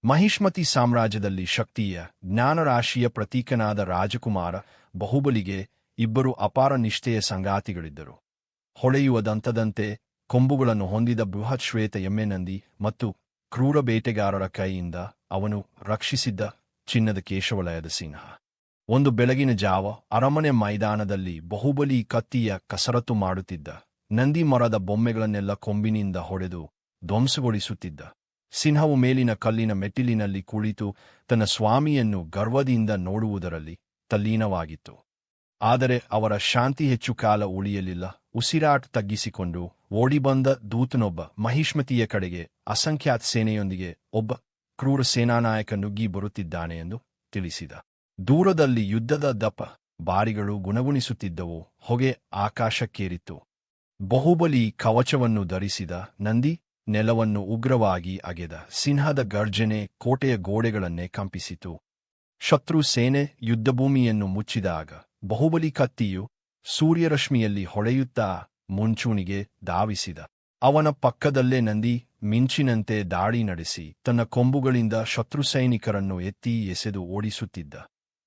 ಮಹಿಷ್ಮತಿ ಸಾಮ್ರಾಜ್ಯದಲ್ಲಿ ಶಕ್ತಿಯ ಜ್ಞಾನರಾಶಿಯ ಪ್ರತೀಕನಾದ ರಾಜಕುಮಾರ ಬಾಹುಬಲಿಗೆ ಇಬ್ಬರು ಅಪಾರ ನಿಷ್ಠೆಯ ಸಂಗಾತಿಗಳಿದ್ದರು. ಹೊಳೆಯುವ ದಂತದಂತೆ ಕೊಂಬುಗಳನ್ನು ಹೊಂದಿದ ಬೃಹತ್ ಶ್ವೇತ ಎಮ್ಮೆ ನಂದಿ ಮತ್ತು ಕ್ರೂರ ಬೇಟೆಗಾರರ ಕೈಯಿಂದ ಅವನು ರಕ್ಷಿಸಿದ್ದ ಚಿನ್ನದ ಕೇಶವಲಯದ ಸಿಂಹ. ಒಂದು ಬೆಳಗಿನ ಜಾವ ಅರಮನೆ ಮೈದಾನದಲ್ಲಿ ಬಾಹುಬಲಿ ಕತ್ತಿಯ ಕಸರತ್ತು ಮಾಡುತ್ತಿದ್ದ. ನಂದಿ ಮರದ ಬೊಮ್ಮೆಗಳನ್ನೆಲ್ಲ ಕೊಂಬಿನಿಂದ ಹೊಡೆದು ಧ್ವಂಸಗೊಳಿಸುತ್ತಿದ್ದ. ಸಿಂಹವು ಮೇಲಿನ ಕಲ್ಲಿನ ಮೆಟ್ಟಿಲಿನಲ್ಲಿ ಕುಳಿತು ತನ್ನ ಸ್ವಾಮಿಯನ್ನು ಗರ್ವದಿಂದ ನೋಡುವುದರಲ್ಲಿ ತಲ್ಲೀನವಾಗಿತ್ತು. ಆದರೆ ಅವರ ಶಾಂತಿ ಹೆಚ್ಚು ಕಾಲ ಉಳಿಯಲಿಲ್ಲ. ಉಸಿರಾಟ ತಗ್ಗಿಸಿಕೊಂಡು ಓಡಿಬಂದ ದೂತನೊಬ್ಬ ಮಹಿಷ್ಮತಿಯ ಕಡೆಗೆ ಅಸಂಖ್ಯಾತ ಸೇನೆಯೊಂದಿಗೆ ಒಬ್ಬ ಕ್ರೂರ ಸೇನಾನಾಯಕ ನುಗ್ಗಿ ಬರುತ್ತಿದ್ದಾನೆ ಎಂದು ತಿಳಿಸಿದ. ದೂರದಲ್ಲಿ ಯುದ್ಧದ ದಪ ಬಾರಿಗಳು ಗುಣಗುಣಿಸುತ್ತಿದ್ದವು. ಹೊಗೆ ಆಕಾಶಕ್ಕೇರಿತ್ತು. ಬಾಹುಬಲಿ ಕವಚವನ್ನು ಧರಿಸಿದ. ನಂದಿ ನೆಲವನ್ನು ಉಗ್ರವಾಗಿ ಅಗೆದ. ಸಿಂಹದ ಗರ್ಜನೆ ಕೋಟೆಯ ಗೋಡೆಗಳನ್ನೇ ಕಂಪಿಸಿತು. ಶತ್ರು ಸೇನೆ ಯುದ್ಧಭೂಮಿಯನ್ನು ಮುಚ್ಚಿದಾಗ ಬಾಹುಬಲಿ ಕತ್ತಿಯು ಸೂರ್ಯರಶ್ಮಿಯಲ್ಲಿ ಹೊಳೆಯುತ್ತಾ ಮುಂಚೂಣಿಗೆ ಧಾವಿಸಿದ. ಅವನ ಪಕ್ಕದಲ್ಲೇ ನಂದಿ ಮಿಂಚಿನಂತೆ ದಾಳಿ ನಡೆಸಿ ತನ್ನ ಕೊಂಬುಗಳಿಂದ ಶತ್ರು ಸೈನಿಕರನ್ನು ಎತ್ತಿ ಎಸೆದು ಓಡಿಸುತ್ತಿದ್ದ.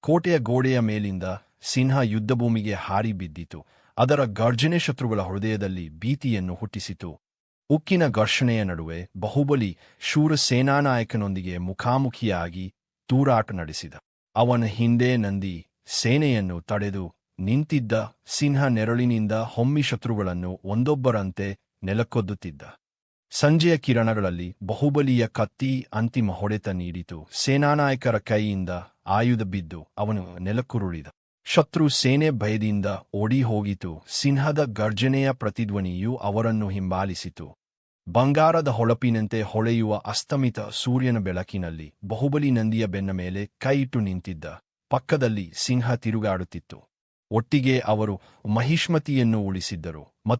ಕೋಟೆಯ ಗೋಡೆಯ ಮೇಲಿಂದ ಸಿಂಹ ಯುದ್ಧಭೂಮಿಗೆ ಹಾರಿ ಬಿದ್ದಿತು. ಅದರ ಗರ್ಜನೆ ಶತ್ರುಗಳ ಹೃದಯದಲ್ಲಿ ಭೀತಿಯನ್ನು ಹುಟ್ಟಿಸಿತು. ಉಕ್ಕಿನ ಘರ್ಷಣೆಯ ನಡುವೆ ಬಾಹುಬಲಿ ಶೂರ ಸೇನಾನಾಯಕನೊಂದಿಗೆ ಮುಖಾಮುಖಿಯಾಗಿ ತೂರಾಟ ನಡೆಸಿದ. ಅವನ ಹಿಂದೆ ನಂದಿ ಸೇನೆಯನ್ನು ತಡೆದು ನಿಂತಿದ್ದ. ಸಿಂಹ ನೆರಳಿನಿಂದ ಹೊಮ್ಮಿ ಶತ್ರುಗಳನ್ನು ಒಂದೊಬ್ಬರಂತೆ ನೆಲಕ್ಕೊದ್ದುತ್ತಿದ್ದ. ಸಂಜೆಯ ಕಿರಣಗಳಲ್ಲಿ ಬಾಹುಬಲಿಯ ಕತ್ತಿ ಅಂತಿಮ ಹೊಡೆತ ನೀಡಿತು. ಸೇನಾನಾಯಕರ ಕೈಯಿಂದ ಆಯುಧ ಬಿದ್ದು ಅವನು ನೆಲಕ್ಕುರುಳಿದ. ಶತ್ರು ಸೇನೆ ಭಯದಿಂದ ಓಡಿ ಹೋಗಿತು. ಸಿಂಹದ ಗರ್ಜನೆಯ ಪ್ರತಿಧ್ವನಿಯು ಅವರನ್ನು ಹಿಂಬಾಲಿಸಿತು. ಬಂಗಾರದ ಹೊಳಪಿನಂತೆ ಹೊಳೆಯುವ ಅಸ್ತಮಿತ ಸೂರ್ಯನ ಬೆಳಕಿನಲ್ಲಿ ಬಾಹುಬಲಿ ನಂದಿಯ ಬೆನ್ನ ಮೇಲೆ ಕೈಯಿಟ್ಟು ನಿಂತಿದ್ದ. ಪಕ್ಕದಲ್ಲಿ ಸಿಂಹ ತಿರುಗಾಡುತ್ತಿತ್ತು. ಒಟ್ಟಿಗೆ ಅವರು ಮಹಿಷ್ಮತಿಯನ್ನು ಉಳಿಸಿದ್ದರು ಮತ್ತು